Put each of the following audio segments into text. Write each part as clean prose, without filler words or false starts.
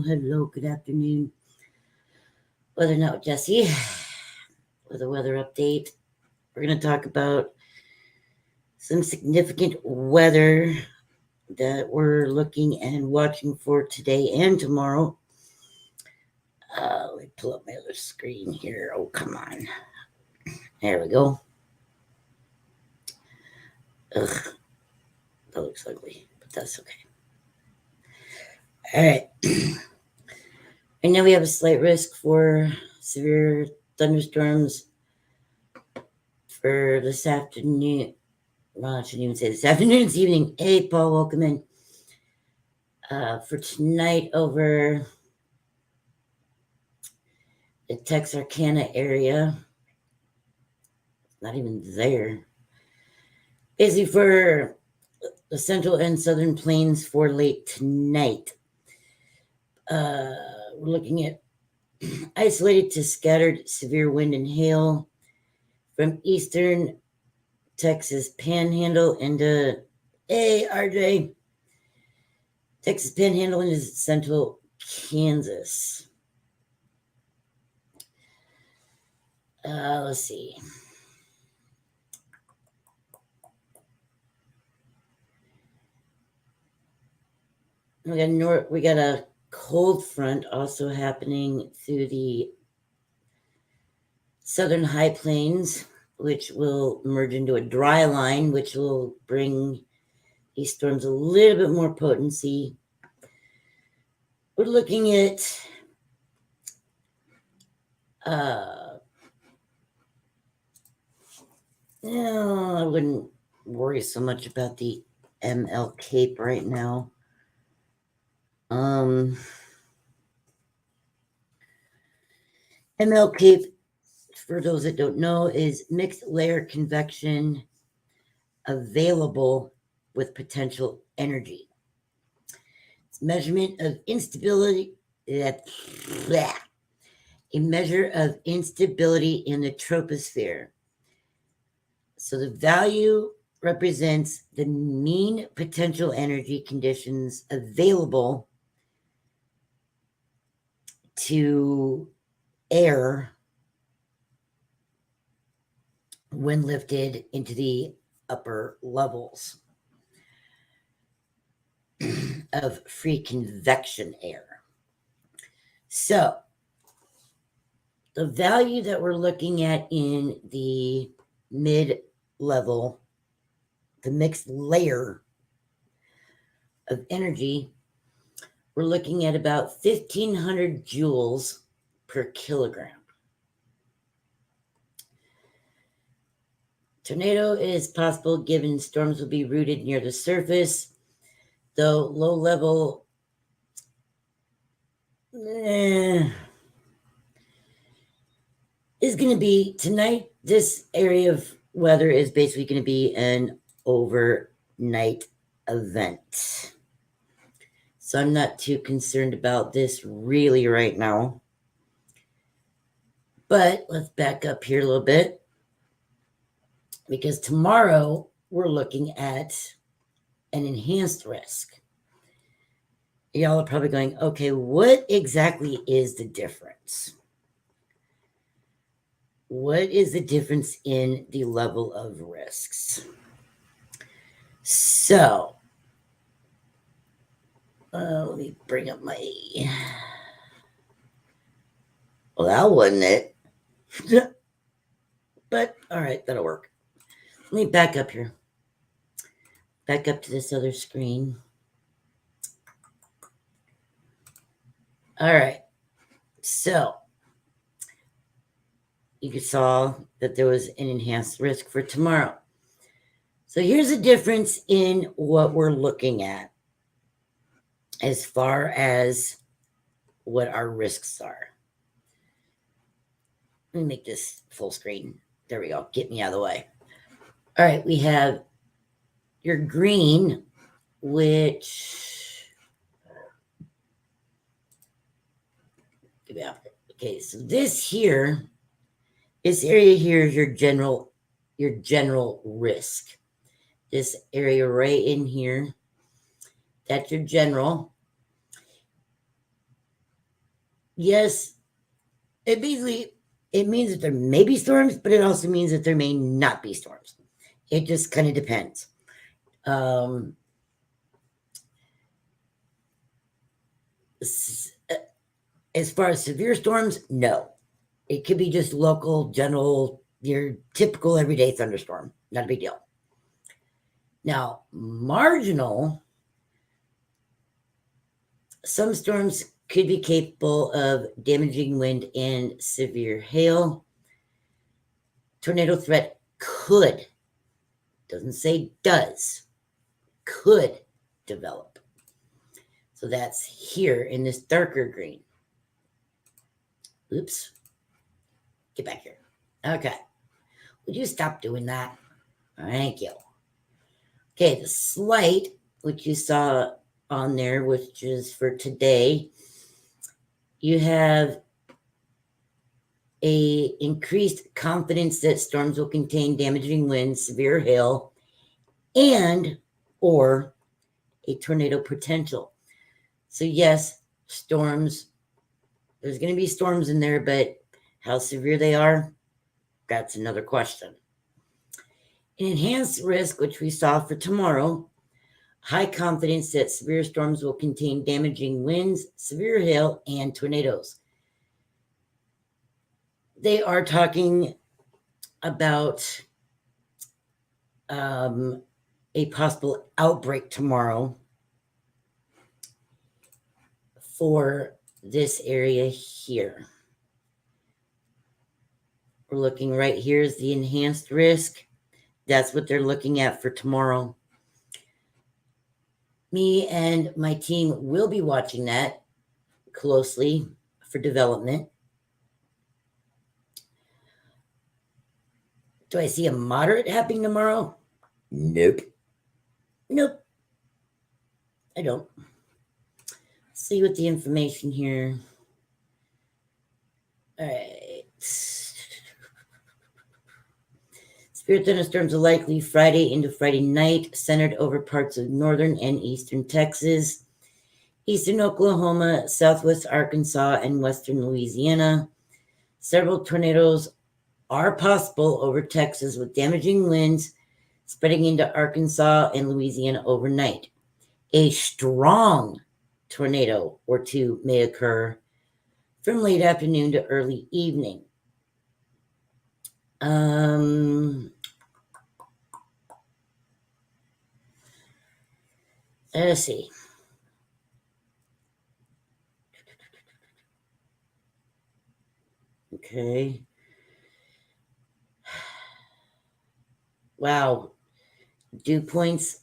hello, good afternoon. Weather Now with Jesse with a weather update. We're going to talk about some significant weather that we're looking and watching for today and tomorrow. Let me pull up my other screen here. Oh, come on. There we go. Ugh, that looks ugly, but that's okay. All right. And now we have a slight risk for severe thunderstorms for this afternoon. Well, I shouldn't even say this afternoon, it's evening. Hey, Paul, welcome in. For tonight over the Texarkana area. Not even there. Basically for the central and southern plains for late tonight. We're looking at isolated to scattered severe wind and hail from eastern Texas Panhandle into, hey, RJ, Texas Panhandle into central Kansas. Let's see. We got a cold front also happening through the southern high plains, which will merge into a dry line, which will bring these storms a little bit more potency. We're looking at I wouldn't worry so much about the ML Cape right now. ML Cape, for those that don't know, is mixed layer convection available with potential energy. It's measurement of instability. A measure of instability in the troposphere. So the value represents the mean potential energy conditions available to air when lifted into the upper levels of free convection air. So the value that we're looking at in the mid-level, the mixed layer of energy, we're looking at about 1,500 joules per kilogram. Tornado is possible given storms will be rooted near the surface, though low level is going to be tonight. This area of weather is basically going to be an overnight event. So I'm not too concerned about this really right now. But let's back up here a little bit, because tomorrow we're looking at an enhanced risk. Y'all are probably going, okay, what exactly is the difference? What is the difference in the level of risks? So, let me bring up my... Well, that wasn't it. But, all right, that'll work. Let me back up here. Back up to this other screen. All right. So, you saw that there was an enhanced risk for tomorrow. So here's a difference in what we're looking at as far as what our risks are. Let me make this full screen. There we go. Get me out of the way. All right, we have your green, which... Okay, so this here, this area here is your general risk. This area right in here, that's your general. yes, it basically it means that there may be storms, but it also means that there may not be storms. It just kind of depends. Um, as far as severe storms, no. It could be just local, general, your typical everyday thunderstorm. Not a big deal. Now, marginal, some storms could be capable of damaging wind and severe hail. Tornado threat could, doesn't say does, could develop. So that's here in this darker green. Oops. Get back here. Okay. Would you stop doing that? Thank you. Okay, the slight, which you saw on there, which is for today, you have a increased confidence that storms will contain damaging winds, severe hail, and or a tornado potential. So yes, storms, there's going to be storms in there, but how severe they are, that's another question. An enhanced risk, which we saw for tomorrow, high confidence that severe storms will contain damaging winds, severe hail, and tornadoes. They are talking about a possible outbreak tomorrow for this area here. We're looking right here is the enhanced risk. That's what they're looking at for tomorrow. Me and my team will be watching that closely for development. Do I see a moderate happening tomorrow? Nope. Nope. I don't. Let's see what the information here. All right. Severe thunderstorms are likely Friday into Friday night, centered over parts of northern and eastern Texas, eastern Oklahoma, southwest Arkansas, and western Louisiana. Several tornadoes are possible over Texas with damaging winds spreading into Arkansas and Louisiana overnight. A strong tornado or two may occur from late afternoon to early evening. Let's see. Okay. Wow. Dew points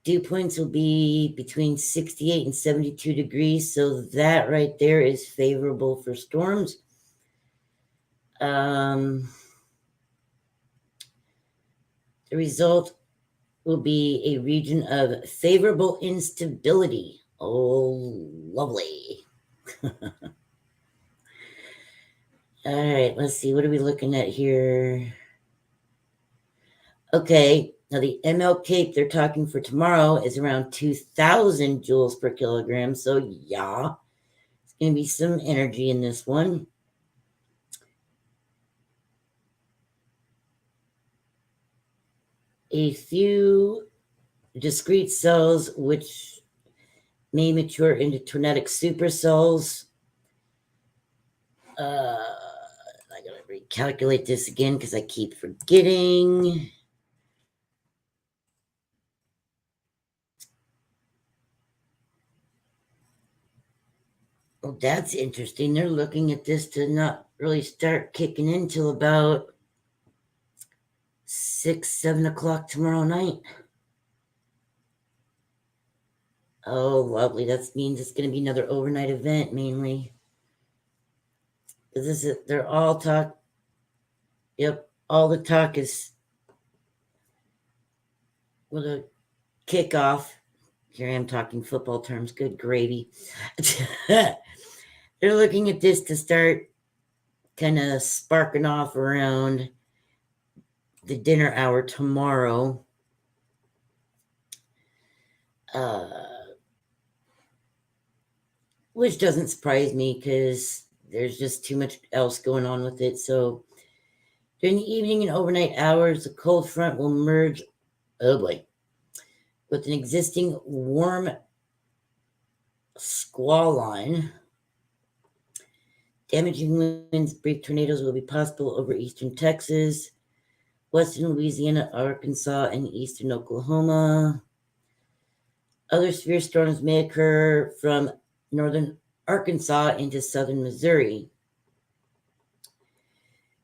will be between 68 and 72 degrees. So that right there is favorable for storms. The result will be a region of favorable instability. Oh, lovely. All right, let's see. What are we looking at here? Okay, now the ML Cape they're talking for tomorrow is around 2,000 joules per kilogram. So yeah, it's going to be some energy in this one. A few discrete cells which may mature into tornadic supercells. I gotta recalculate this again because I keep forgetting. Oh, that's interesting. They're looking at this to not really start kicking in till about 6, 7 o'clock tomorrow night. Oh, lovely. That means it's going to be another overnight event mainly. This is, they're all talk. Yep. All the talk is with a kickoff. Here I am talking football terms. Good gravy. They're looking at this to start kind of sparking off around the dinner hour tomorrow. which doesn't surprise me because there's just too much else going on with it. So during the evening and overnight hours, the cold front will merge, oh boy, with an existing warm squall line. Damaging winds, brief tornadoes will be possible over eastern Texas, western Louisiana, Arkansas, and eastern Oklahoma. Other severe storms may occur from northern Arkansas into southern Missouri.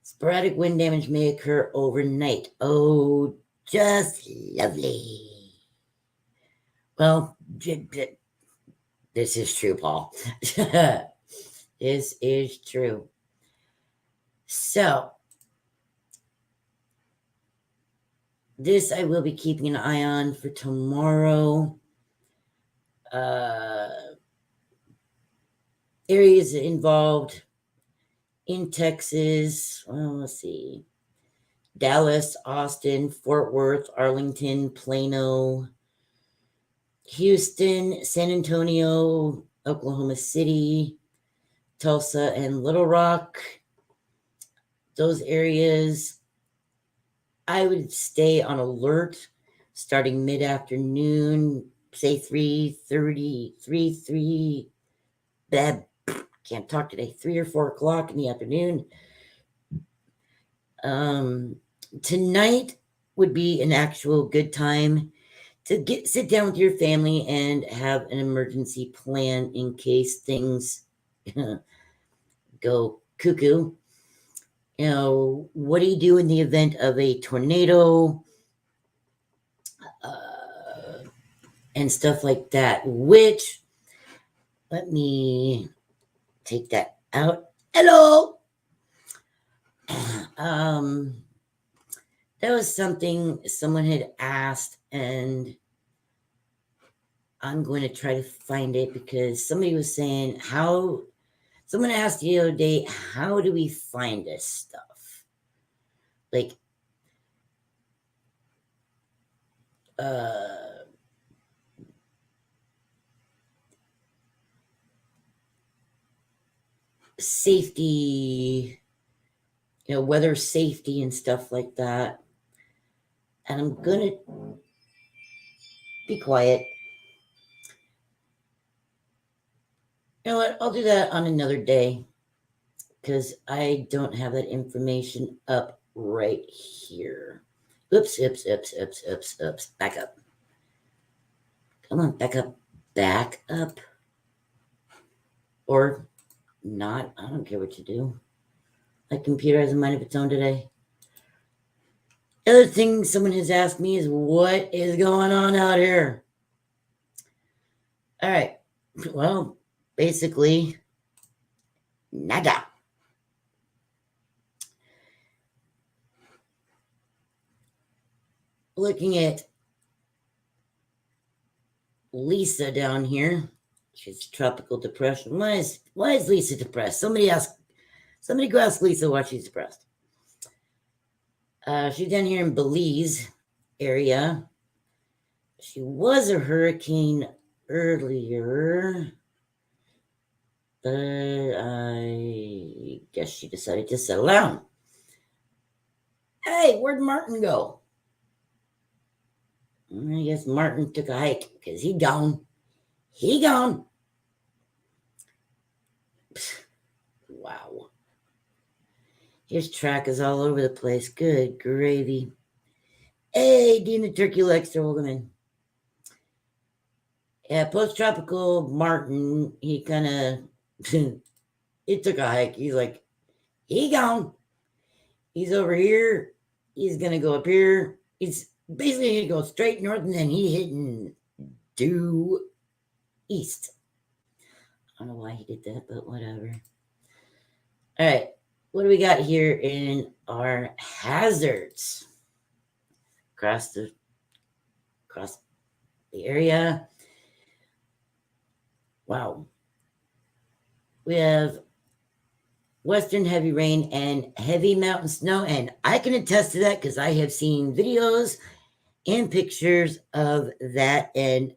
Sporadic wind damage may occur overnight. Oh, just lovely. Well, this is true, Paul. This is true. So, this I will be keeping an eye on for tomorrow. Areas involved in Texas, well, let's see. Dallas, Austin, Fort Worth, Arlington, Plano, Houston, San Antonio, Oklahoma City, Tulsa, and Little Rock. Those areas, I would stay on alert starting mid-afternoon, say 3 can't talk today, 3 or 4 o'clock in the afternoon. Tonight would be an actual good time to sit down with your family and have an emergency plan in case things go cuckoo. You know, what do you do in the event of a tornado and stuff like that? Which, let me take that out. Hello. That was something someone had asked, and I'm going to try to find it because somebody was saying someone asked the other day, how do we find this stuff? Like, safety, weather safety and stuff like that. And I'm going to be quiet. You know what? I'll do that on another day because I don't have that information up right here. Oops. Back up. Come on, back up. Back up. Or not. I don't care what you do. My computer has a mind of its own today. The other thing someone has asked me is, what is going on out here? All right. Well, basically, nada. Looking at Lisa down here. She's tropical depression. Why is Lisa depressed? Somebody go ask Lisa why she's depressed. She's down here in Belize area. She was a hurricane earlier, but I guess she decided to settle down. Hey, where'd Martin go? I guess Martin took a hike because he gone. Wow. His track is all over the place. Good gravy. Hey, Dean the Turkey Lexter, welcome in. Yeah, post-tropical Martin, he kind of, he took a hike. He's like, he gone. He's over here. He's going to go up here. He's basically going to go straight north, and then he hitting due east. I don't know why he did that, but whatever. All right. What do we got here in our hazards? Across the area. Wow. We have western heavy rain and heavy mountain snow, and I can attest to that because I have seen videos and pictures of that, and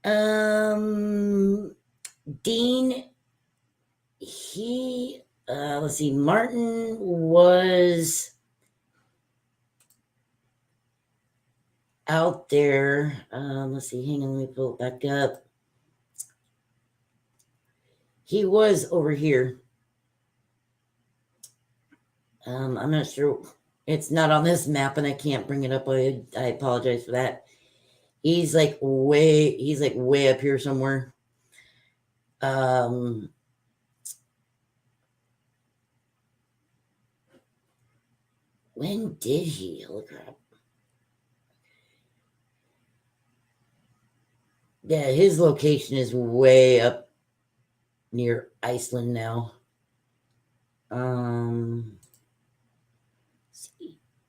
Dean, let's see, Martin was out there. Let's see, hang on, let me pull it back up. He was over here. I'm not sure. It's not on this map, and I can't bring it up. I apologize for that. He's like way up here somewhere. When did he? Holy crap. Yeah, his location is way up near Iceland now.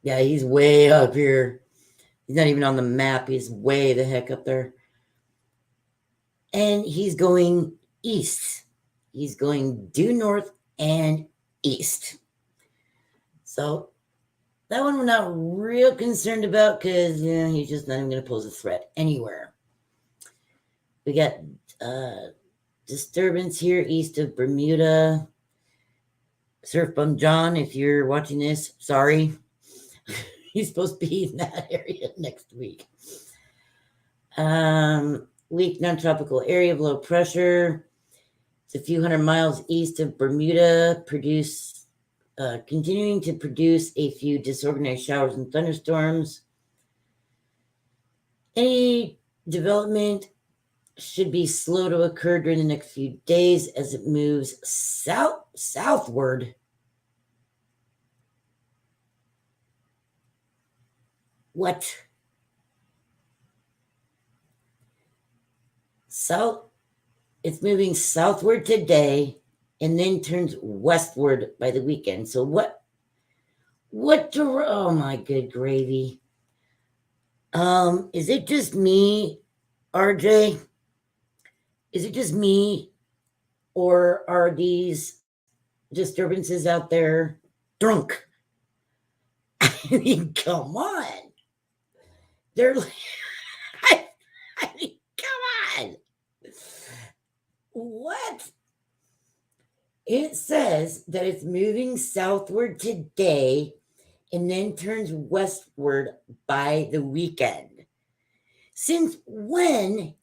Yeah, he's way up here. He's not even on the map. He's way the heck up there. And he's going east. He's going due north and east. So that one we're not real concerned about because he's just not even going to pose a threat anywhere. We got disturbance here east of Bermuda. Surf Bum John, if you're watching this, sorry. He's supposed to be in that area next week. Weak non-tropical area of low pressure. It's a few hundred miles east of Bermuda. Continuing to produce a few disorganized showers and thunderstorms. Any development should be slow to occur during the next few days as it moves southward. What? It's moving southward today and then turns westward by the weekend. So oh my good gravy. Is it just me, RJ? Is it just me, or are these disturbances out there drunk? I mean, come on. They're like, I mean, come on. What? It says that it's moving southward today and then turns westward by the weekend. Since when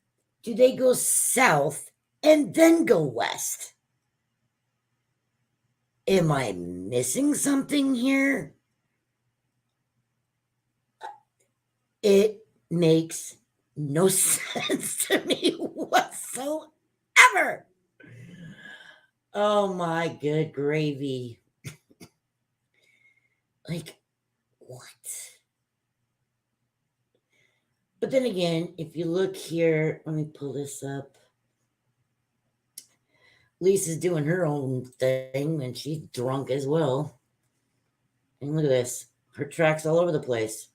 do they go south and then go west? Am I missing something here? It makes no sense to me whatsoever. Oh my good gravy. Like, what? But then again, if you look here, let me pull this up. Lisa's doing her own thing and she's drunk as well. And look at this. Her tracks all over the place.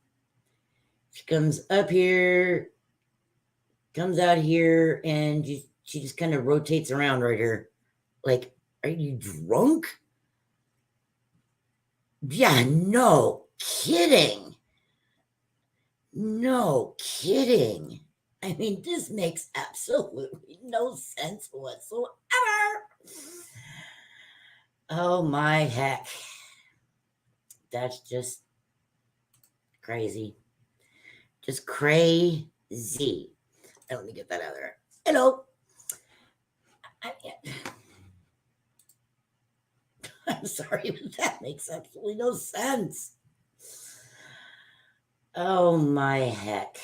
She comes up here, comes out here, and she just kind of rotates around right here. Like, are you drunk? Yeah, no kidding. No kidding. I mean, this makes absolutely no sense whatsoever. Oh my heck. That's just crazy. Just crazy. Let me get that out of there. Hello. I'm sorry, but that makes absolutely no sense. Oh my heck.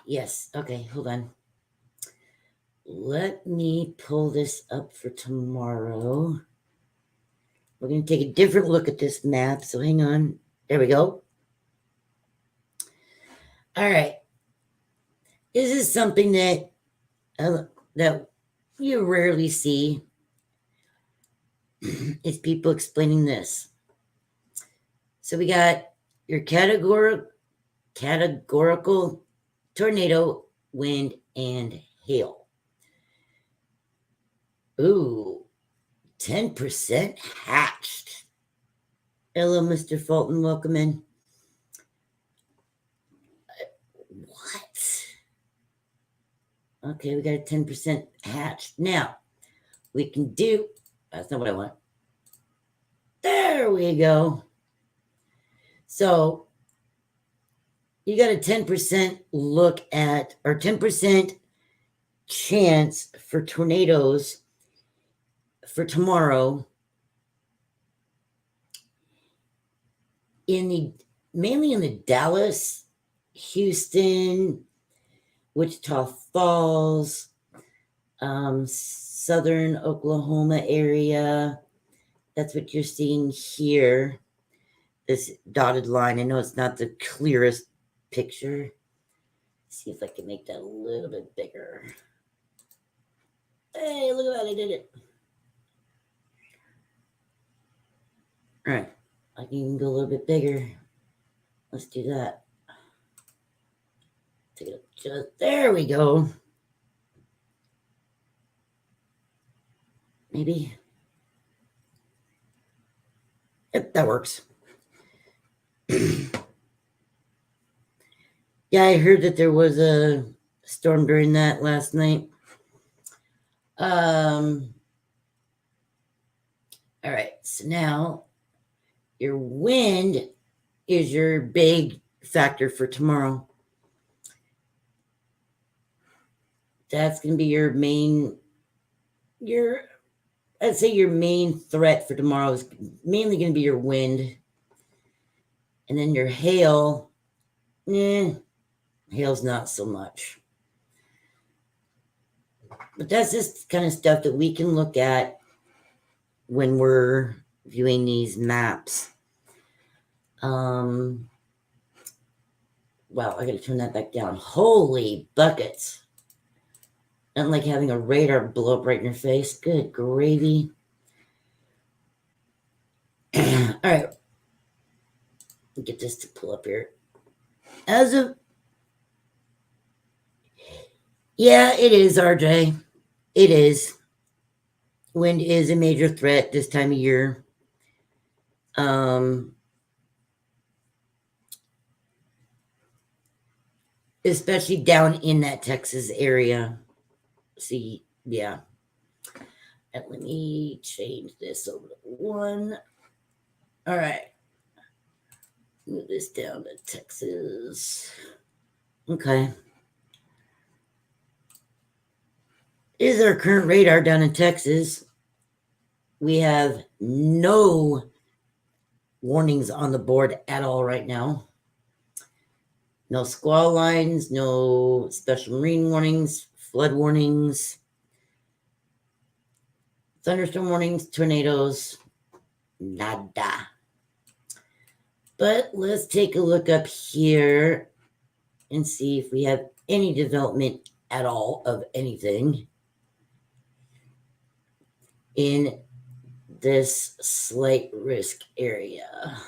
Yes. Okay, hold on. Let me pull this up for tomorrow. We're going to take a different look at this map, so hang on. There we go. All right. This is something that you rarely see. Is people explaining this. So we got your categorical tornado, wind, and hail. Ooh, 10% hatched. Hello, Mr. Fulton. Welcome in. Okay, we got a 10% hatch. Now, we can do, that's not what I want. There we go. So, you got a 10% look at, or 10% chance for tornadoes for tomorrow mainly in the Dallas, Houston, Wichita Falls, southern Oklahoma area. That's what you're seeing here. This dotted line. I know it's not the clearest picture. Let's see if I can make that a little bit bigger. Hey, look at that, I did it. All right, I can even go a little bit bigger. Let's do that. Take it up just, there we go. Maybe. Yep, that works. Yeah, I heard that there was a storm during that last night. All right, so now your wind is your big factor for tomorrow. That's going to be your main, I'd say your main threat for tomorrow is mainly going to be your wind. And then your hail, hail's not so much. But that's just kind of stuff that we can look at when we're viewing these maps. Wow, I gotta turn that back down. Holy buckets. Not like having a radar blow up right in your face. Good gravy. All right. Get this to pull up here. Yeah, it is, RJ. It is. Wind is a major threat this time of year. Especially down in that Texas area. See, yeah. And let me change this over to 1. All right. Move this down to Texas. Okay. Is our current radar down in Texas? We have no warnings on the board at all right now. No squall lines, no special marine warnings, flood warnings, thunderstorm warnings, tornadoes, nada. But let's take a look up here and see if we have any development at all of anything in this slight risk area.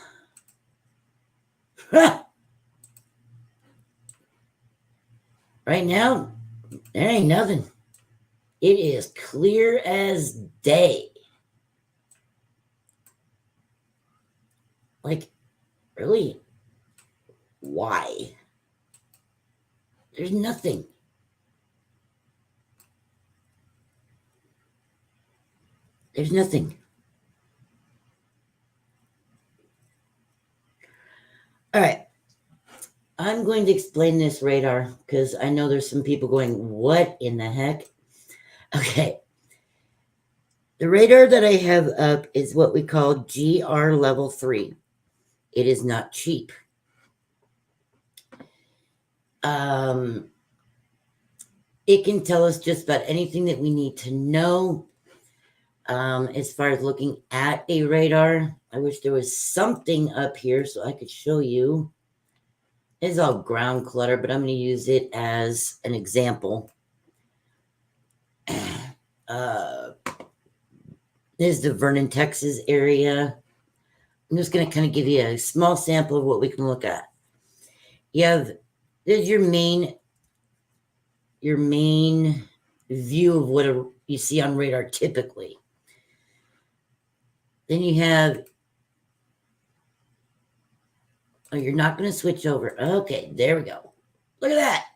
Right now, there ain't nothing. It is clear as day. Like, really? Why? There's nothing. There's nothing. All right. I'm going to explain this radar because I know there's some people going, what in the heck? Okay. The radar that I have up is what we call GR level 3. It is not cheap. It can tell us just about anything that we need to know. As far as looking at a radar, I wish there was something up here so I could show you. It's all ground clutter, but I'm going to use it as an example. This is the Vernon, Texas area. I'm just going to kind of give you a small sample of what we can look at. There's your main view of what you see on radar typically. Then you have, you're not going to switch over. Okay, there we go. Look at that.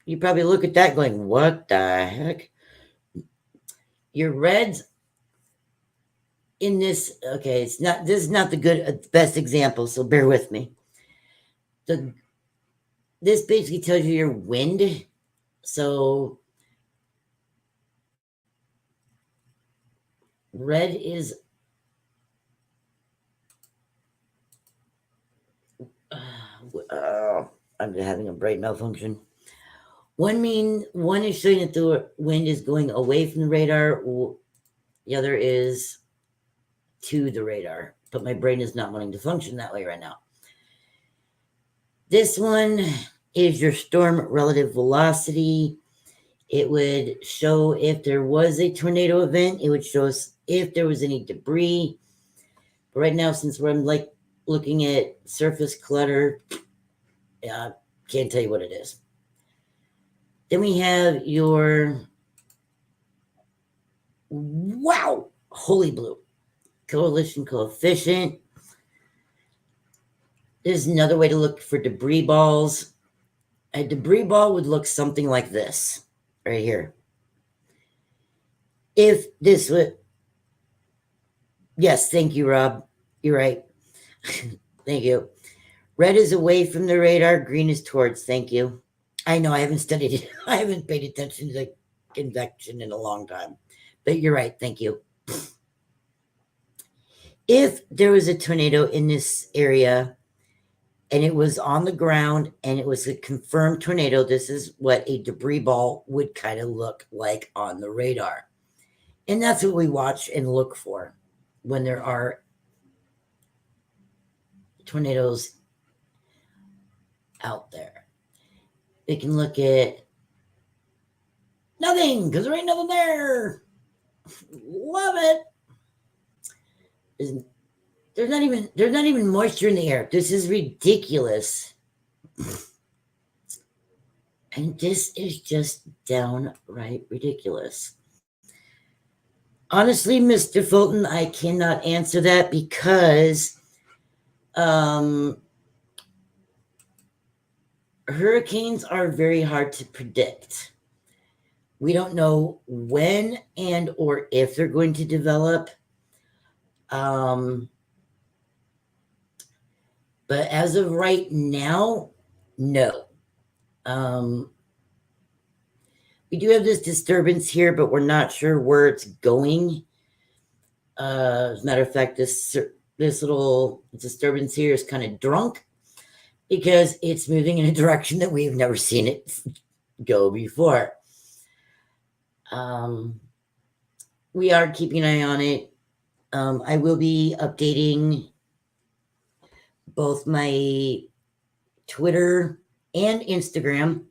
You probably look at that going, what the heck? Your reds in this, okay, this is not the best example, so bear with me. This basically tells you your wind. So red is I'm having a bright malfunction. One is showing that the wind is going away from the radar. The other is to the radar. But my brain is not wanting to function that way right now. This one is your storm relative velocity. It would show if there was a tornado event. It would show us if there was any debris. But right now, since we're like looking at surface clutter, can't tell you what it is. Then we have your, wow, holy blue, coalition coefficient. There's another way to look for debris balls. A debris ball would look something like this right here. If this would, yes, thank you, Rob. You're right. Thank you. Red is away from the radar, green is towards. Thank you. I know I haven't studied it. I haven't paid attention to convection in a long time. But you're right. Thank you. If there was a tornado in this area and it was on the ground and it was a confirmed tornado, this is what a debris ball would kind of look like on the radar. And that's what we watch and look for when there are tornadoes out there. We can look at nothing because there ain't nothing there. Love it. There's not even moisture in the air. This is ridiculous. And this is just downright ridiculous. Honestly, Mr. Fulton, I cannot answer that because hurricanes are very hard to predict. We don't know when and or if they're going to develop. But as of right now, no. We do have this disturbance here, but we're not sure where it's going. As a matter of fact, this little disturbance here is kind of drunk because it's moving in a direction that we've never seen it go before. We are keeping an eye on it. I will be updating both my Twitter and Instagram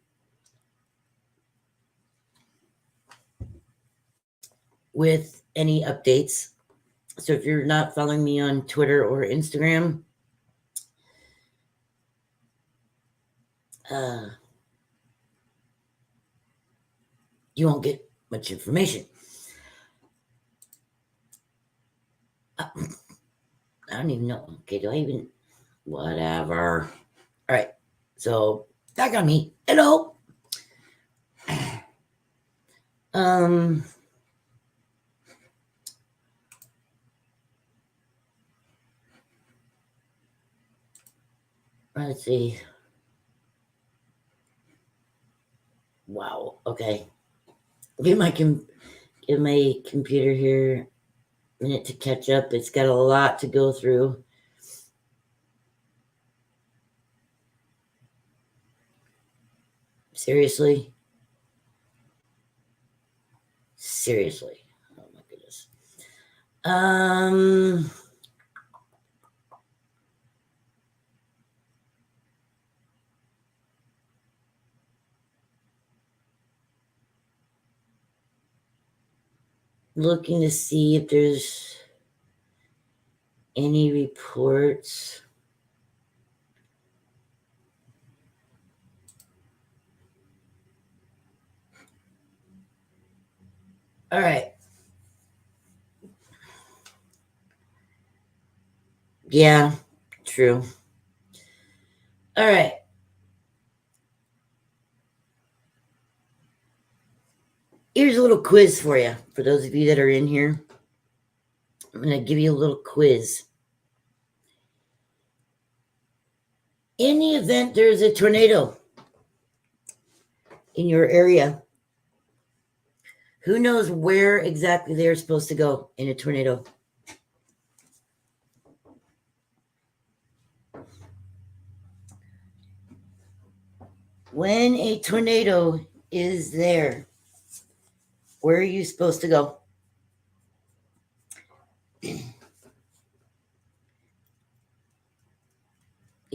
with any updates. So if you're not following me on Twitter or Instagram, you won't get much information. I don't even know. Okay, do I even? Whatever. All right. So back on me. Hello. Let's see. Wow. Okay. Give my computer here a minute to catch up. It's got a lot to go through. Seriously? Seriously. Oh my goodness. Looking to see if there's any reports. All right. Yeah, true. All right. Here's a little quiz for you. For those of you that are in here, I'm going to give you a little quiz. In the event there's a tornado in your area, who knows where exactly they're supposed to go in a tornado? When a tornado is there, where are you supposed to go? You're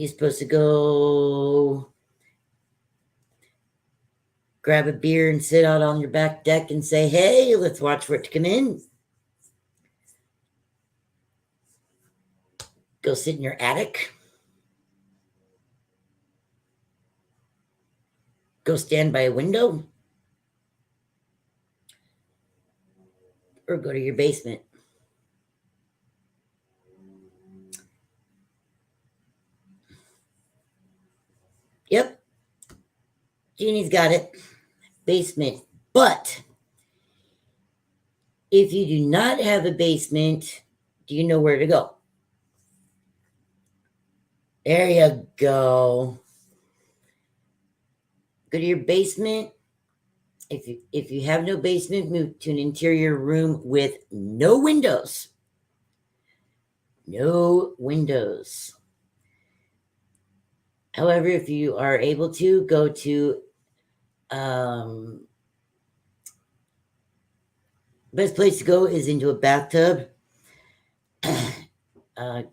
supposed to go grab a beer and sit out on your back deck and say, hey, let's watch for it to come in. Go sit in your attic. Go stand by a window. Or go to your basement. Yep. Jeannie's got it. Basement. But if you do not have a basement, do you know where to go? There you go. Go to your basement. If you have no basement, move to an interior room with no windows. No windows. However, if you are able to, go to best place to go is into a bathtub.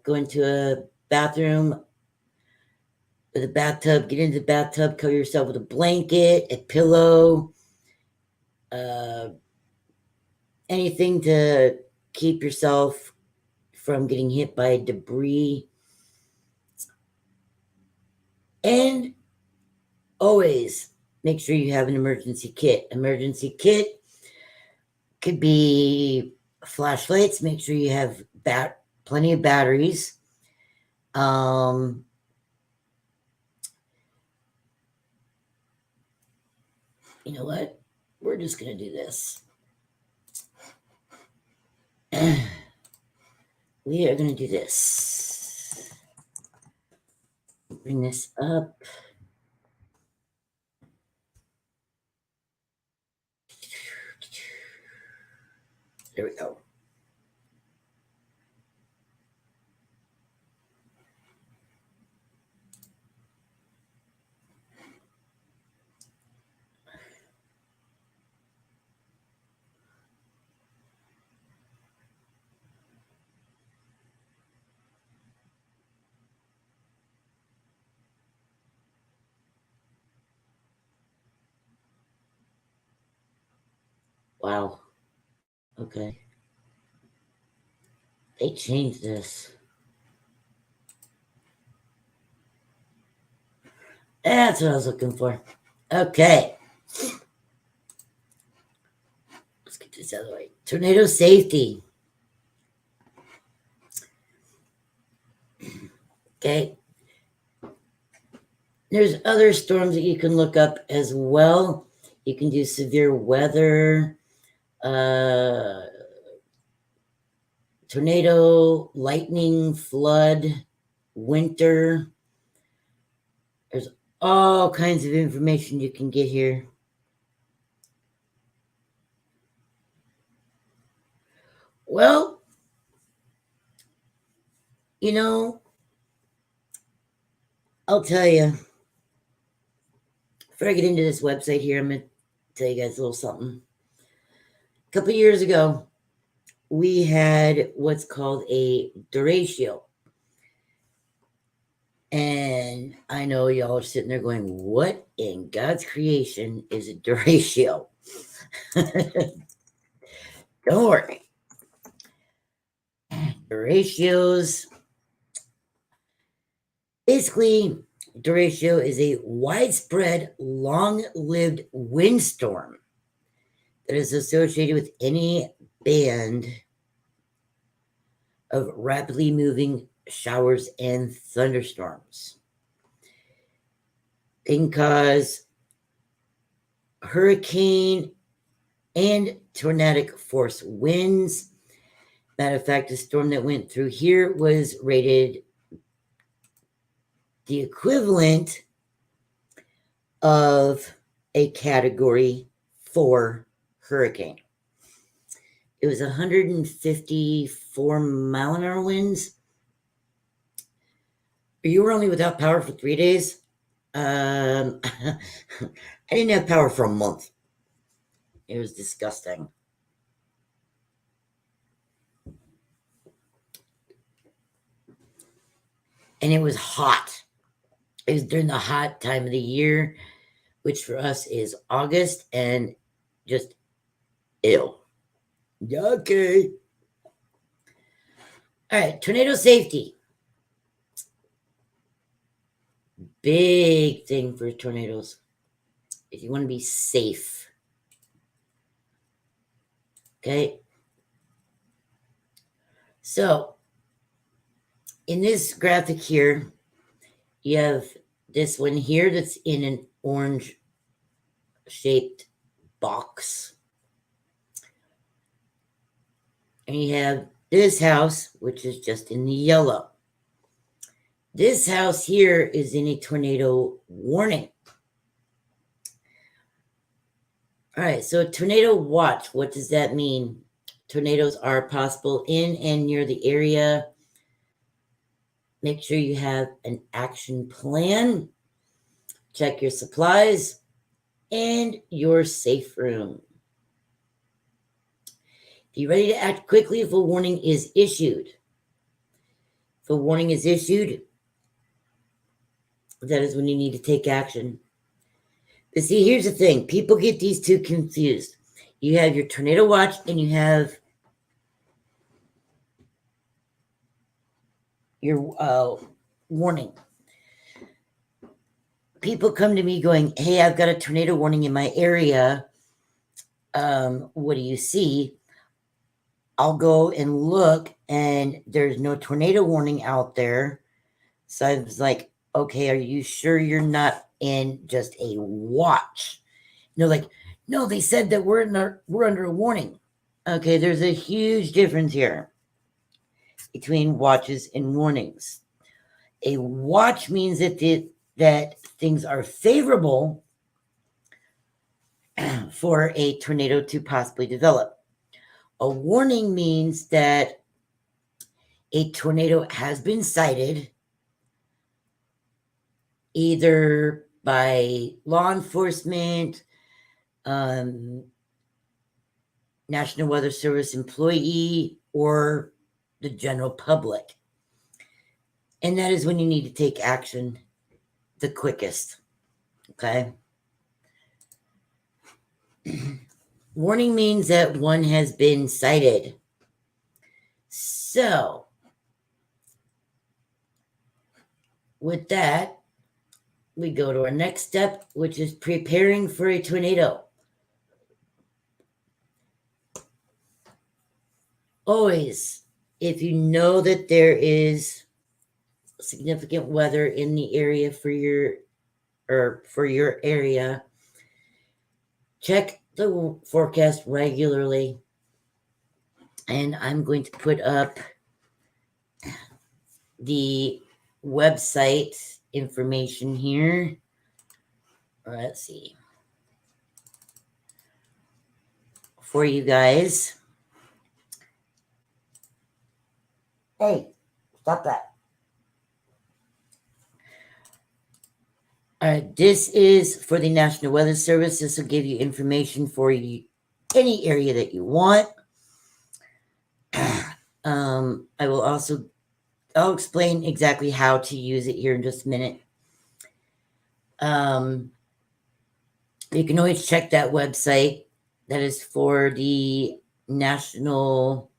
Go into a bathroom with a bathtub. Get into the bathtub. Cover yourself with a blanket, a pillow, anything to keep yourself from getting hit by debris. And always make sure you have an emergency kit. Emergency kit could be flashlights. Make sure you have plenty of batteries. You know what? We're just going to do this. We are going to do this. Bring this up. There we go. Wow. Okay. They changed this. That's what I was looking for. Okay. Let's get this out of the way. Tornado safety. Okay. There's other storms that you can look up as well. You can do severe weather, tornado, lightning, flood, winter. There's all kinds of information you can get here. Well, you know, I'll tell you. Before I get into this website here, I'm going to tell you guys a little something. A couple years ago, we had what's called a derecho. And I know y'all are sitting there going, what in God's creation is a derecho? Don't worry. Derechos. Basically, derecho is a widespread, long-lived windstorm that is associated with any band of rapidly moving showers and thunderstorms. They can cause hurricane and tornadic force winds. Matter of fact, the storm that went through here was rated the equivalent of a Category 4 hurricane. It was 154 mile an hour winds. You were only without power for 3 days. I didn't have power for a month. It was disgusting. And it was hot. It was during the hot time of the year, which for us is August, and just ew. Okay. All right, tornado safety. Big thing for tornadoes. If you want to be safe. Okay. So, in this graphic here, you have this one here that's in an orange shaped box. And you have this house, which is just in the yellow. This house here is in a tornado warning. All right, so tornado watch, what does that mean? Tornadoes are possible in and near the area. Make sure you have an action plan. Check your supplies and your safe room. Be ready to act quickly if a warning is issued. If a warning is issued, that is when you need to take action. But see, here's the thing. People get these two confused. You have your tornado watch and you have your warning. People come to me going, hey, I've got a tornado warning in my area. What do you see? I'll go and look, and there's no tornado warning out there. So I was like, okay, are you sure you're not in just a watch? And they're like, no, they said that we're under a warning. Okay, there's a huge difference here between watches and warnings. A watch means that things are favorable for a tornado to possibly develop. A warning means that a tornado has been sighted either by law enforcement, National Weather Service employee, or the general public. And that is when you need to take action the quickest. Okay? Warning means that one has been sighted. So, with that, we go to our next step, which is preparing for a tornado. Always, if you know that there is significant weather in the area for your area, check the forecast regularly. And I'm going to put up the website information here. Let's see. For you guys. Hey, stop that. All right, this is for the National Weather Service. This will give you information for you, any area that you want. I'll explain exactly how to use it here in just a minute. You can always check that website. That is for the National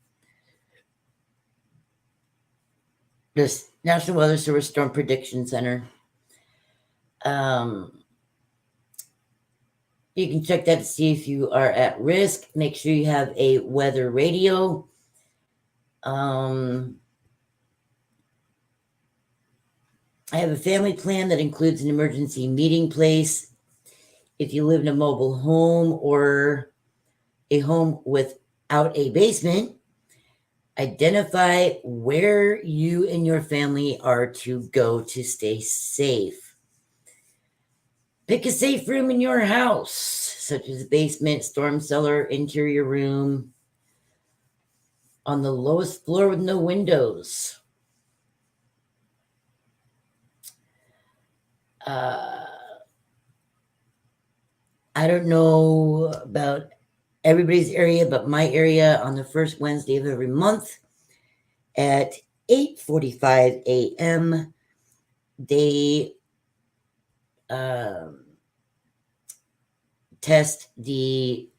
Weather Service Storm Prediction Center. You can check that to see if you are at risk. Make sure you have a weather radio. I have a family plan that includes an emergency meeting place. If you live in a mobile home or a home without a basement, identify where you and your family are to go to stay safe. Pick a safe room in your house, such as basement, storm cellar, interior room, on the lowest floor with no windows. I don't know about everybody's area, but my area on the first Wednesday of every month at 8:45 a.m. they test the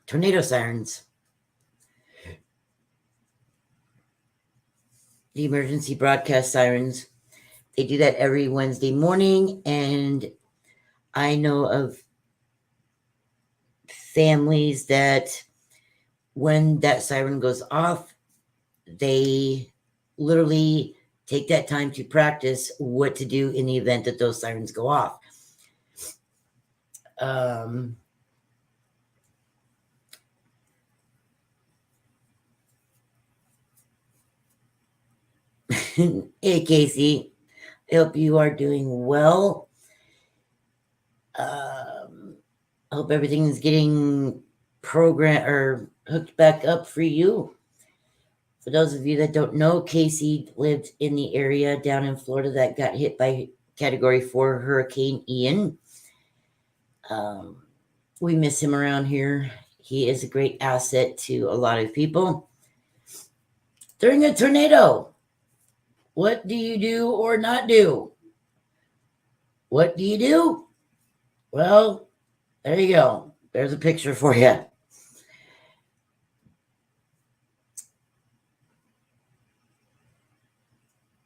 tornado sirens, the emergency broadcast sirens. They do that every Wednesday morning, and I know of families that when that siren goes off, they literally take that time to practice what to do in the event that those sirens go off. Hey, Casey, I hope you are doing well. I hope everything is getting programmed or hooked back up for you. For those of you that don't know, Casey lived in the area down in Florida that got hit by Category 4 Hurricane Ian. We miss him around here. He is a great asset to a lot of people. During a tornado, what do you do or not do? What do you do? Well, there you go. There's a picture for you.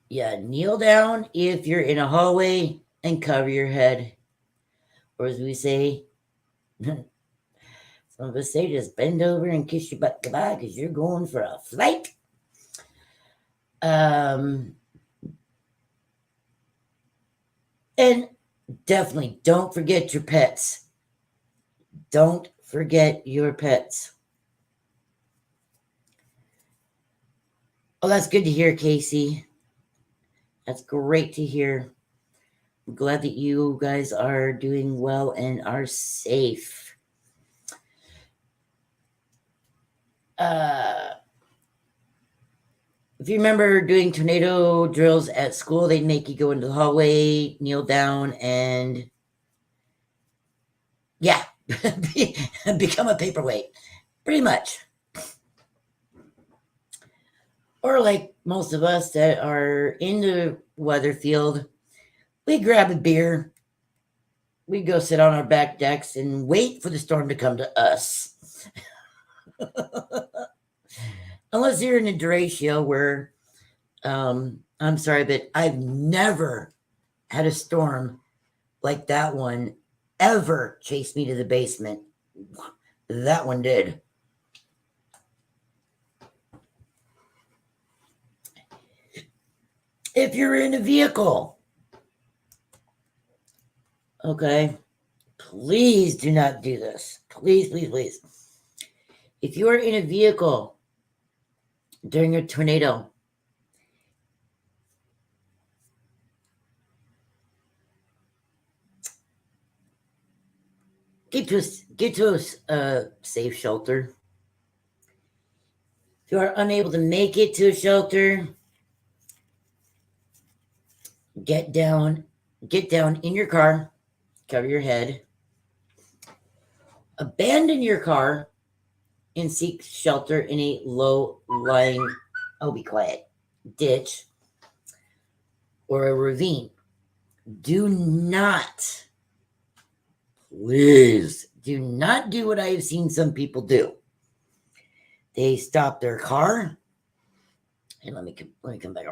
Yeah, kneel down if you're in a hallway and cover your head. Or as we say, some of us say, just bend over and kiss your butt goodbye because you're going for a flight. And definitely don't forget your pets. Don't forget your pets. Oh, that's good to hear, Casey. That's great to hear. I'm glad that you guys are doing well and are safe. If you remember doing tornado drills at school, they'd make you go into the hallway, kneel down, and yeah, become a paperweight, pretty much. Or like most of us that are in the weather field, we grab a beer, we go sit on our back decks and wait for the storm to come to us. Unless you're in a derecho where, I'm sorry, but I've never had a storm like that one ever chase me to the basement. That one did. If you're in a vehicle, okay, please do not do this. Please, please, please. If you are in a vehicle during a tornado, get to a safe shelter. If you are unable to make it to a shelter, get down in your car, cover your head, abandon your car, and seek shelter in a low-lying, oh, be quiet, ditch or a ravine. Do not, please, do not do what I have seen some people do. They stop their car, and let me come back.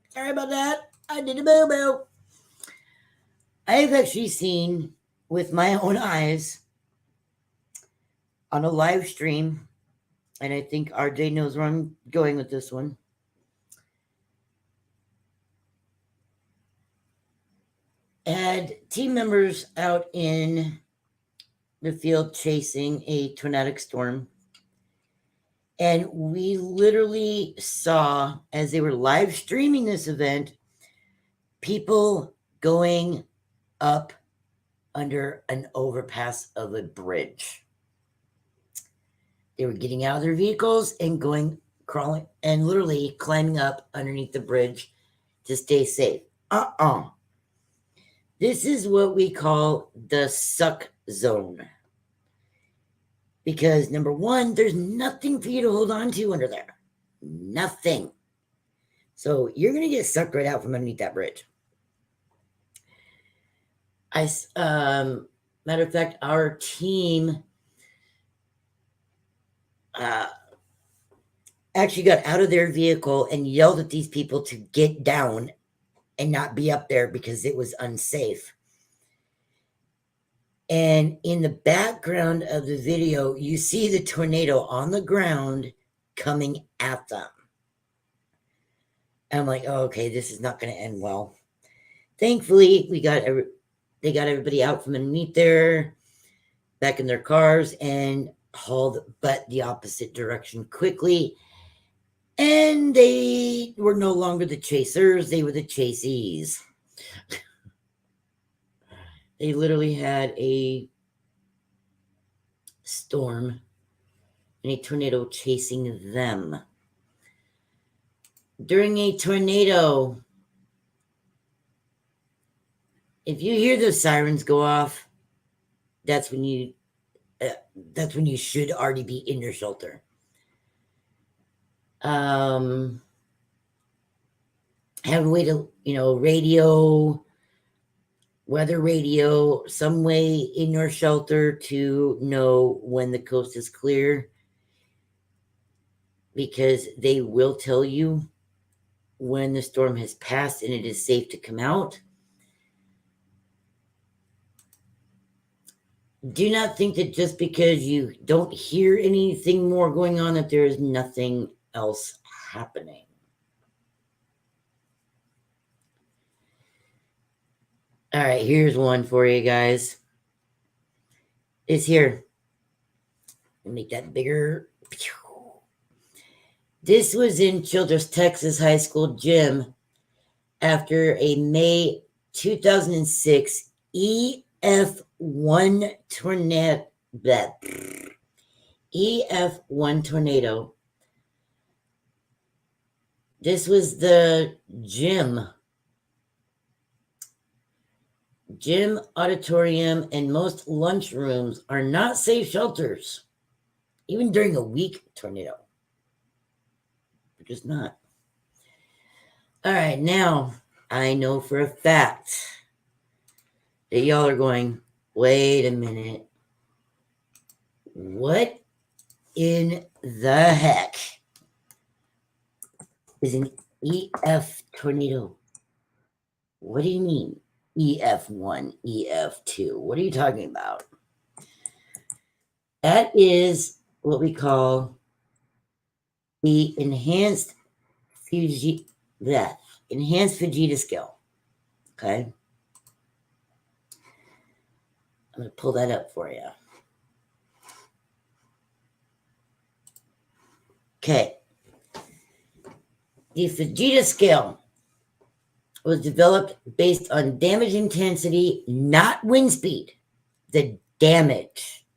Sorry about that. I did a boo-boo. I've actually seen with my own eyes on a live stream, and I think RJ knows where I'm going with this one. Had team members out in the field chasing a tornadic storm. And we literally saw, as they were live streaming this event, people going up under an overpass of a bridge. They were getting out of their vehicles and going, crawling, and literally climbing up underneath the bridge to stay safe. This is what we call the suck zone. Because number one, there's nothing for you to hold on to under there. Nothing. So you're going to get sucked right out from underneath that bridge. Matter of fact, our team actually got out of their vehicle and yelled at these people to get down and not be up there because it was unsafe. And in the background of the video, you see the tornado on the ground coming at them. I'm like, oh, okay, this is not going to end well. Thankfully, they got everybody out from underneath there, back in their cars, and hauled butt the opposite direction quickly. And they were no longer the chasers, they were the chasees. They literally had a storm and a tornado chasing them. During a tornado, if you hear those sirens go off, that's when you should already be in your shelter. Have a way to, radio, weather radio, some way in your shelter to know when the coast is clear, because they will tell you when the storm has passed and it is safe to come out. Do not think that just because you don't hear anything more going on that there is nothing else happening. All right, here's one for you guys. It's here. Make that bigger. This was in Childress, Texas high school gym after a May 2006 EF1 tornado. EF1 tornado. This was the gym, auditorium, and most lunchrooms are not safe shelters, even during a weak tornado. They're just not. All right, now I know for a fact that y'all are going, wait a minute. What in the heck is an EF tornado? What do you mean? EF1, EF2. What are you talking about? That is what we call the enhanced Fujita scale. Okay. I'm going to pull that up for you. Okay. The Fujita scale was developed based on damage intensity, not wind speed, the damage.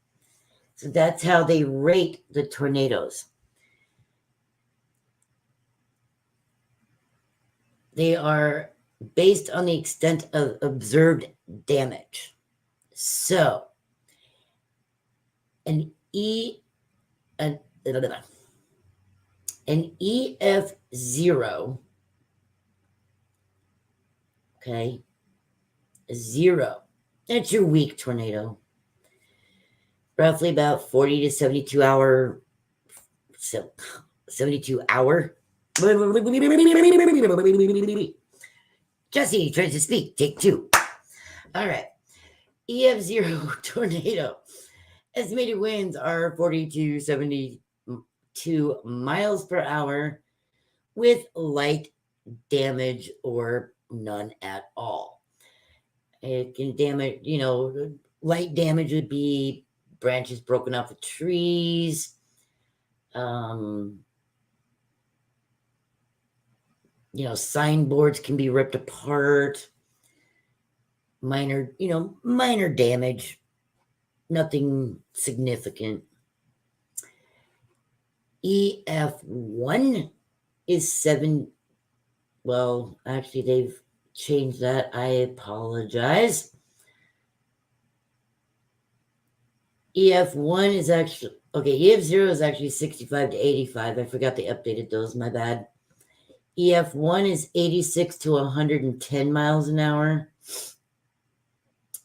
So that's how they rate the tornadoes. They are based on the extent of observed damage. So, an EF0, okay, 0, that's your weak tornado. Roughly about 40 to 72 hour. Jesse tries to speak. Take 2. All right. EF0 tornado. Estimated winds are 40 to 72 miles per hour with light damage or none at all. It can damage, light damage would be branches broken off of trees. Signboards can be ripped apart. Minor damage. Nothing significant. EF1 is 7. Well, actually, they've changed that. I apologize. EF1 is actually, okay, EF0 is actually 65 to 85. I forgot they updated those, my bad. EF1 is 86 to 110 miles an hour.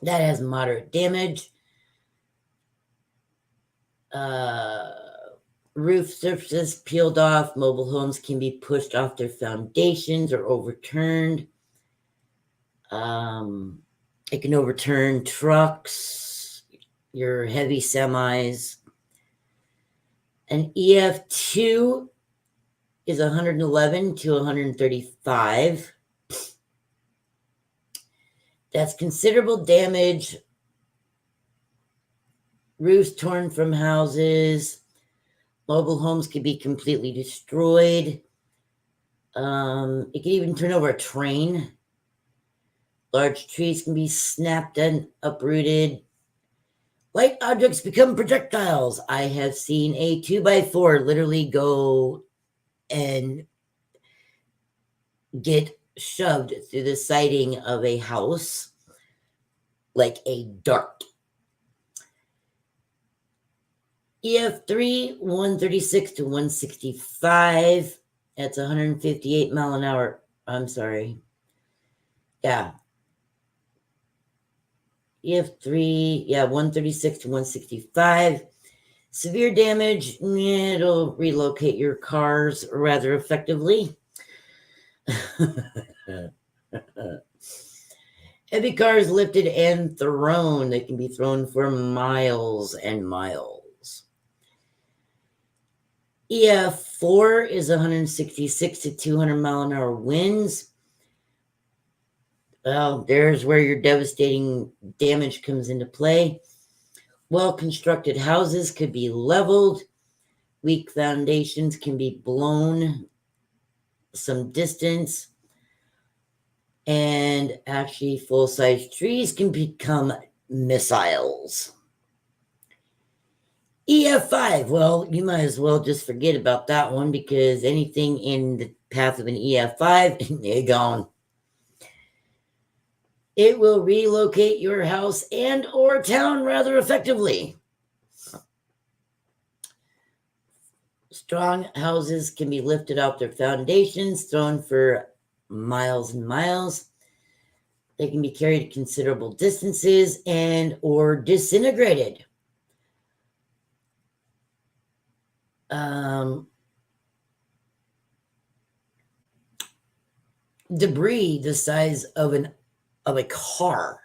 That has moderate damage. Roof surfaces peeled off. Mobile homes can be pushed off their foundations or overturned. It can overturn trucks, your heavy semis. An EF2 is 111 to 135. That's considerable damage. Roofs torn from houses. Mobile homes could be completely destroyed. It could even turn over a train. Large trees can be snapped and uprooted. Light objects become projectiles. I have seen a 2x4 literally go and get shoved through the siding of a house like a dart. EF3, 136 to 165. That's 158 mile an hour. I'm sorry. Yeah. EF3, 136 to 165. Severe damage, it'll relocate your cars rather effectively. Heavy cars lifted and thrown. They can be thrown for miles and miles. EF4 is 166 to 200 mile an hour winds. Well, there's where your devastating damage comes into play. Well-constructed houses could be leveled. Weak foundations can be blown some distance. And actually, full-size trees can become missiles. EF5, well, you might as well just forget about that one because anything in the path of an EF5, they're gone. It will relocate your house and or town rather effectively. Strong houses can be lifted off their foundations, thrown for miles and miles. They can be carried considerable distances and or disintegrated. Debris the size of a car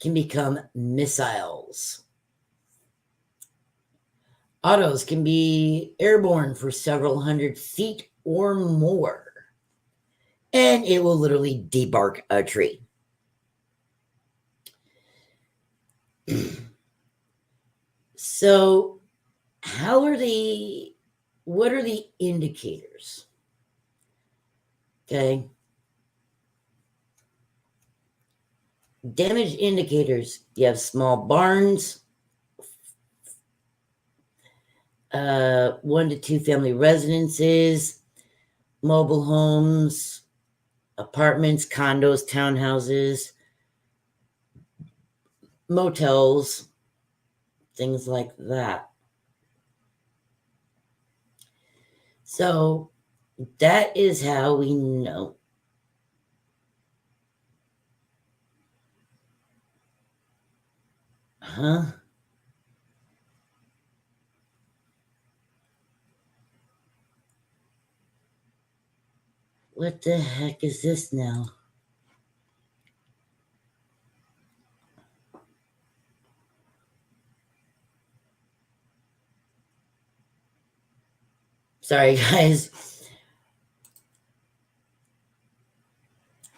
can become missiles. Autos can be airborne for several hundred feet or more. And it will literally debark a tree. So, what are the indicators? Okay. Damage indicators. You have small barns, 1 to 2 family residences, mobile homes, apartments, condos, townhouses, motels, things like that. So that is how we know. Huh? What the heck is this now? Sorry, guys.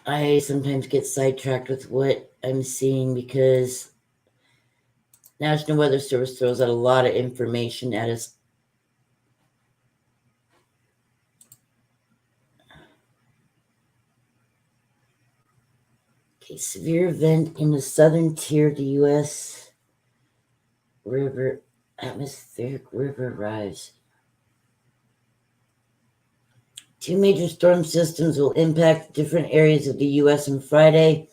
I sometimes get sidetracked with what I'm seeing because National Weather Service throws out a lot of information at us. Okay, severe event in the southern tier of the U.S. Atmospheric river rise. 2 major storm systems will impact different areas of the U.S. on Friday.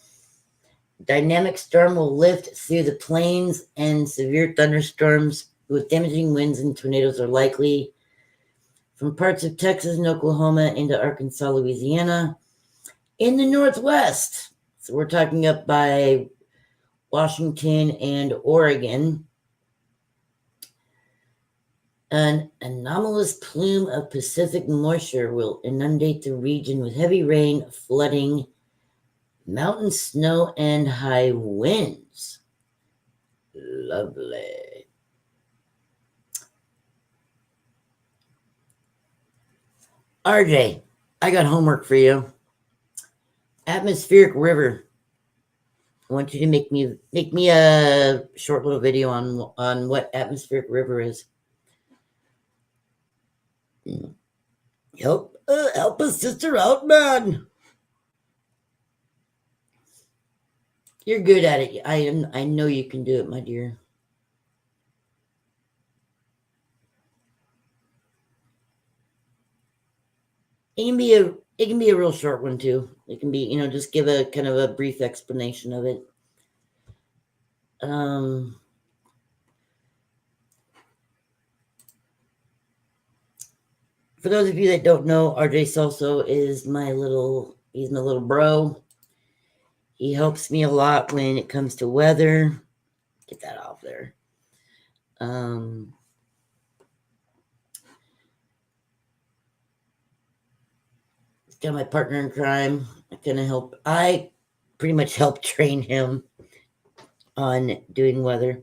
Dynamic storm will lift through the plains, and severe thunderstorms with damaging winds and tornadoes are likely from parts of Texas and Oklahoma into Arkansas, Louisiana, in the Northwest. So we're talking up by Washington and Oregon. An anomalous plume of Pacific moisture will inundate the region with heavy rain, flooding, mountain snow, and high winds. Lovely. RJ, I got homework for you. Atmospheric river. I want you to make me a short little video on what atmospheric river is. Help a sister out, man. You're good at it. I know you can do it, my dear. It can be a real short one too. It can be, just give a kind of a brief explanation of it. For those of you that don't know, RJ Celso is he's my little bro. He helps me a lot when it comes to weather. Get that off there. He's kind of my partner in crime. I pretty much help train him on doing weather.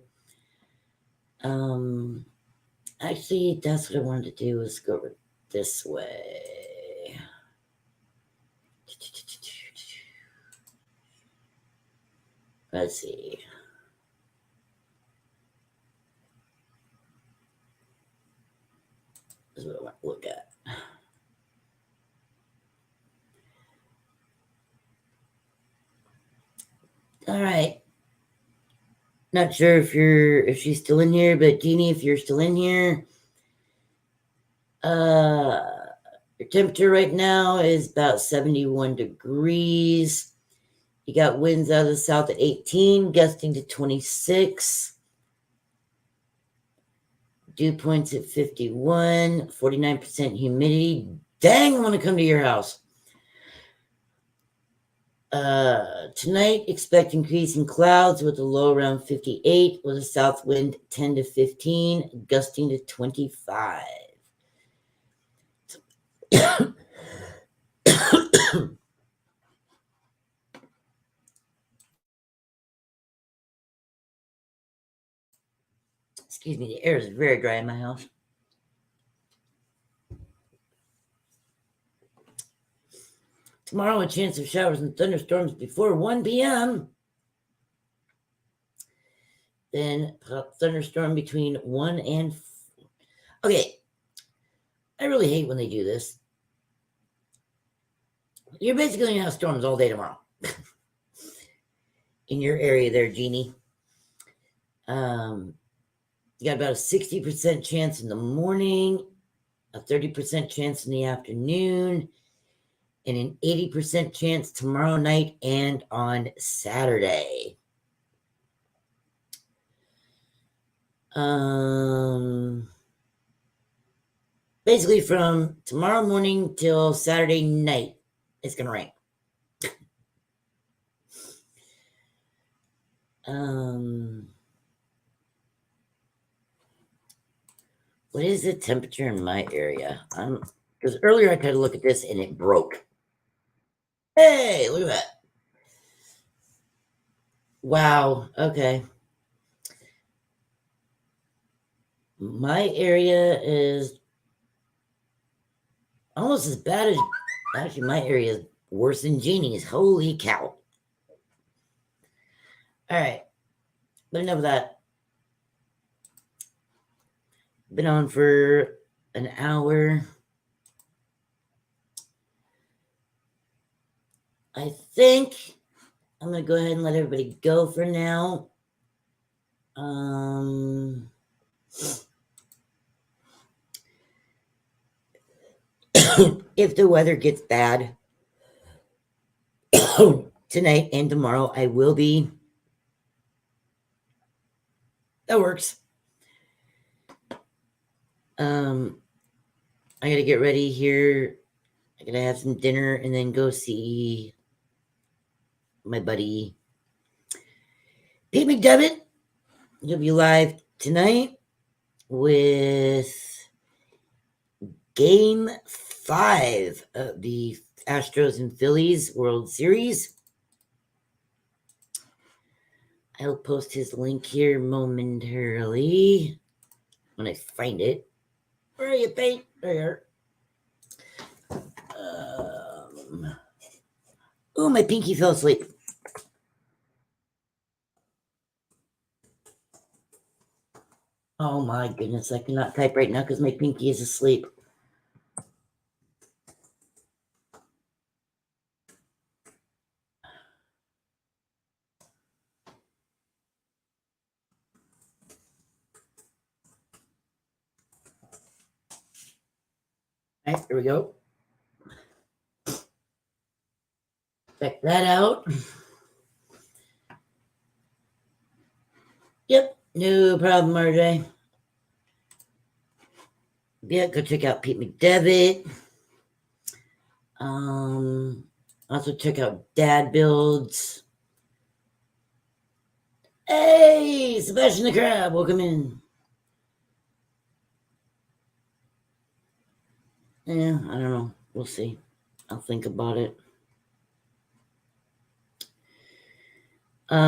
Actually, that's what I wanted to do, is go over this way. Let's see. This is what I want to look at. All right. Not sure if she's still in here, but Jeannie, if you're still in here, your temperature right now is about 71 degrees. You got winds out of the south at 18, gusting to 26. Dew points at 51, 49% humidity. Dang, I want to come to your house. Tonight, expect increasing clouds with a low around 58, with a south wind 10 to 15, gusting to 25. Excuse me, the air is very dry in my house. Tomorrow, a chance of showers and thunderstorms before 1 p.m. Then thunderstorm between 1 and 4. Okay, I really hate when they do this. You're basically going to have storms all day tomorrow. In your area there, Jeannie. You got about a 60% chance in the morning, a 30% chance in the afternoon, and an 80% chance tomorrow night and on Saturday. Basically from tomorrow morning till Saturday night, it's going to rain. What is the temperature in my area? Because earlier I tried to look at this and it broke. Hey, look at that. Wow. Okay. My area is almost as bad as, actually, my area is worse than Jeannie's. Holy cow. All right. But enough of that. Been on for an hour. I think I'm going to go ahead and let everybody go for now. If the weather gets bad tonight and tomorrow, I will be. That works. I gotta get ready here. I gotta have some dinner and then go see my buddy Pete McDevitt. He'll be live tonight with Game 5 of the Astros and Phillies World Series. I'll post his link here momentarily when I find it. Where are you, Pete? There you are. Oh, my pinky fell asleep. Oh my goodness, I cannot type right now because my pinky is asleep. All right, here we go. Check that out. Yep, no problem, RJ. Yeah, go check out Pete McDevitt. Also check out Dad Builds. Hey, Sebastian the Crab, welcome in. Yeah, I don't know. We'll see. I'll think about it. Hold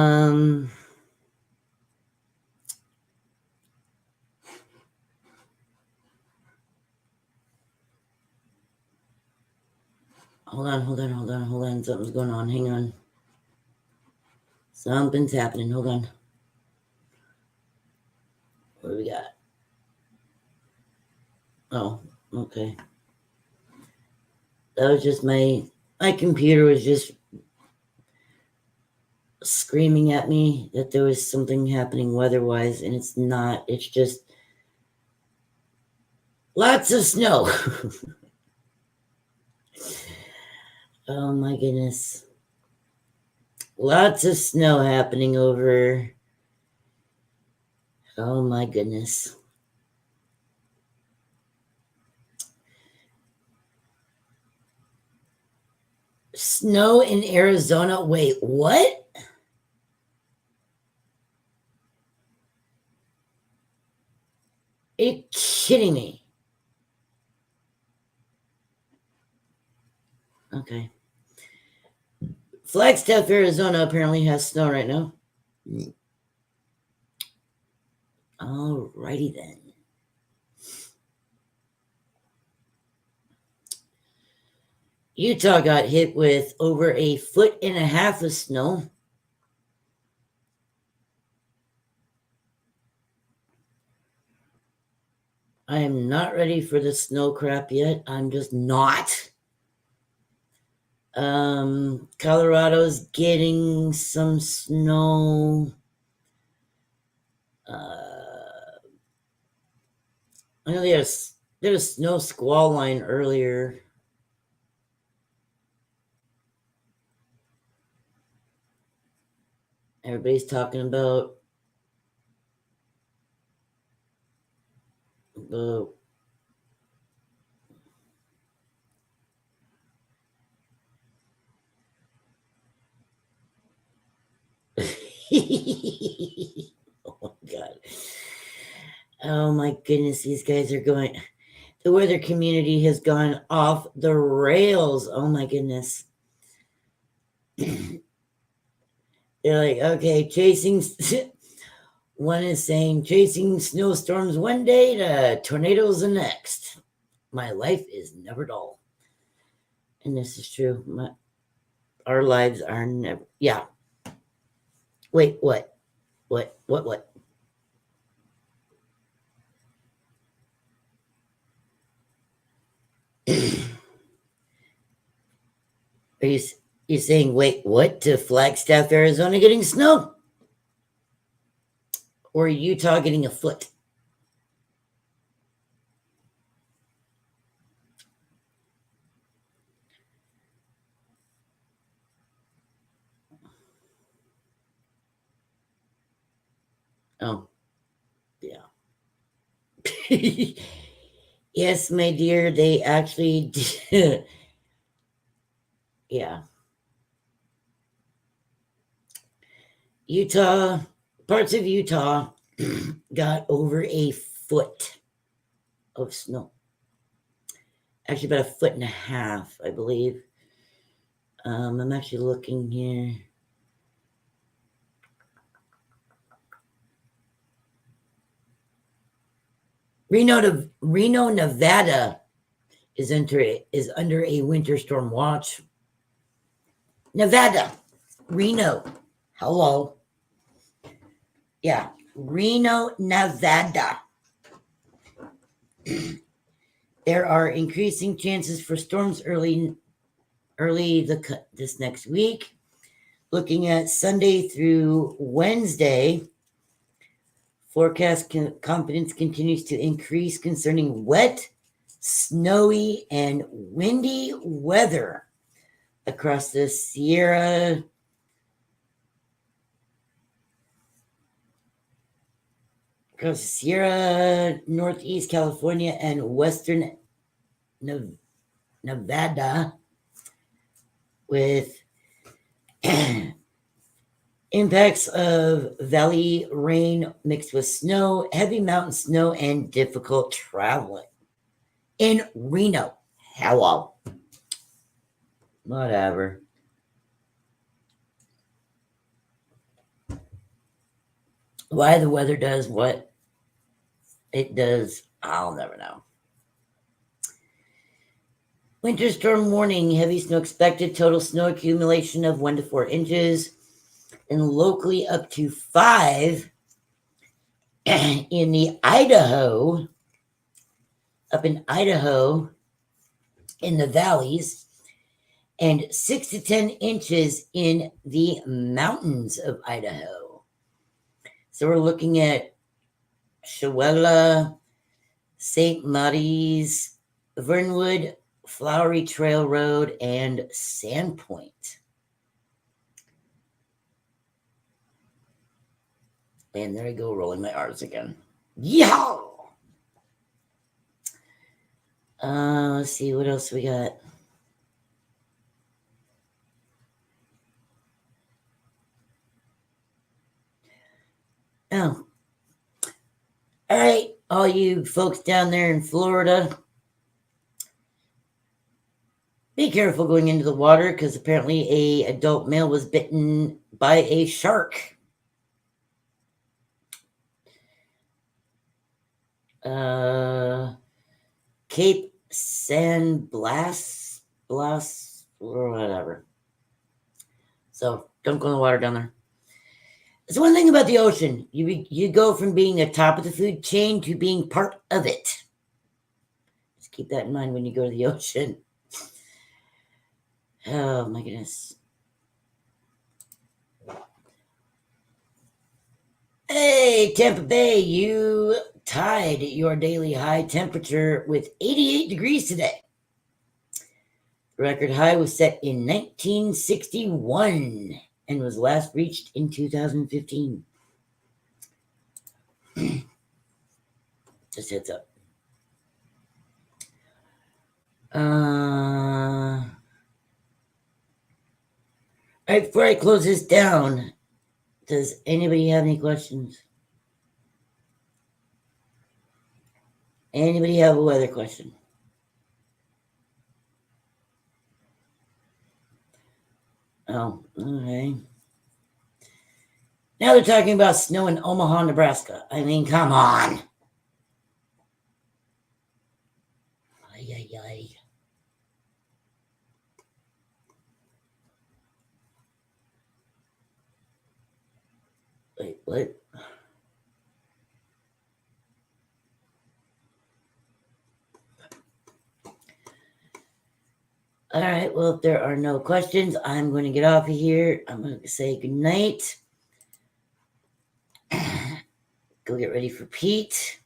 on. Something's going on. Hang on. Something's happening. Hold on. What do we got? Oh, okay. That was just my computer was just screaming at me that there was something happening weather-wise, and it's not. It's just lots of snow. Oh my goodness. Lots of snow happening over. Oh my goodness. Snow in Arizona. Wait, what? Are you kidding me? Okay. Flagstaff, Arizona apparently has snow right now. Alrighty then. Utah got hit with over 1.5 feet of snow. I am not ready for the snow crap yet. I'm just not. Colorado's getting some snow. I know there's a snow squall line earlier. Everybody's talking about the oh my god. Oh my goodness, these guys are going. The weather community has gone off the rails. Oh my goodness. They're like, okay, chasing. One is saying chasing snowstorms one day to tornadoes the next. My life is never dull. And this is true. Our lives are never. Yeah. Wait, what? What? Are you saying, wait, what? To Flagstaff, Arizona getting snow? Or Utah getting a foot? Oh, yeah. Yes, my dear, they actually did. Yeah. Utah, parts of Utah got over a foot of snow. Actually, about a foot and a half, I believe. I'm actually looking here. Reno, Nevada is under a winter storm watch. Nevada, Reno. Hello. Yeah, Reno, Nevada. There are increasing chances for storms early this next week. Looking at Sunday through Wednesday, forecast confidence continues to increase concerning wet, snowy, and windy weather across the Sierra Northeast California, and Western Nevada, with impacts of valley rain mixed with snow, heavy mountain snow, and difficult traveling. In Reno. Hello. Whatever. Why the weather does what it does, I'll never know. Winter storm warning. Heavy snow expected. Total snow accumulation of 1 to 4 inches. And locally up to 5 in the Idaho. Up in Idaho, in the valleys. And 6 to 10 inches in the mountains of Idaho. So we're looking at Shawela, St. Mary's, Vernwood, Flowery Trail Road, and Sandpoint. And there I go, rolling my R's again. Yeah. Let's see what else we got. Oh. All right, all you folks down there in Florida, be careful going into the water, because apparently a adult male was bitten by a shark. Cape San Blas, or whatever. So don't go in the water down there. It's one thing about the ocean. You go from being a top of the food chain to being part of it. Just keep that in mind when you go to the ocean. Oh my goodness. Hey, Tampa Bay, you tied your daily high temperature with 88 degrees today. The record high was set in 1961 and was last reached in 2015. Just heads up. All right, before I close this down, does anybody have any questions? Anybody have a weather question? Oh, okay. Now they're talking about snow in Omaha, Nebraska. I mean, come on. Ay, ay, ay. Wait, what? All right. Well, if there are no questions, I'm going to get off of here. I'm going to say good night. Go get ready for Pete.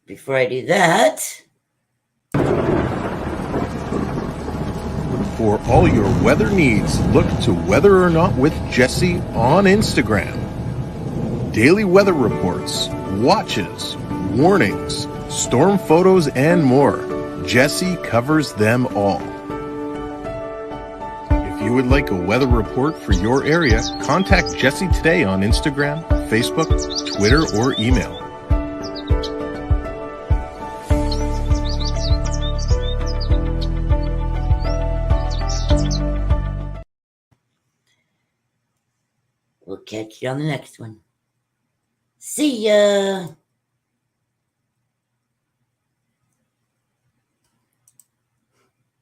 Before I do that, for all your weather needs, look to Weather or Not with Jesse on Instagram. Daily weather reports, watches, warnings, storm photos, and more. Jesse covers them all. If you would like a weather report for your area, contact Jesse today on Instagram, Facebook, Twitter, or email. we'll catch you on the next one. See ya.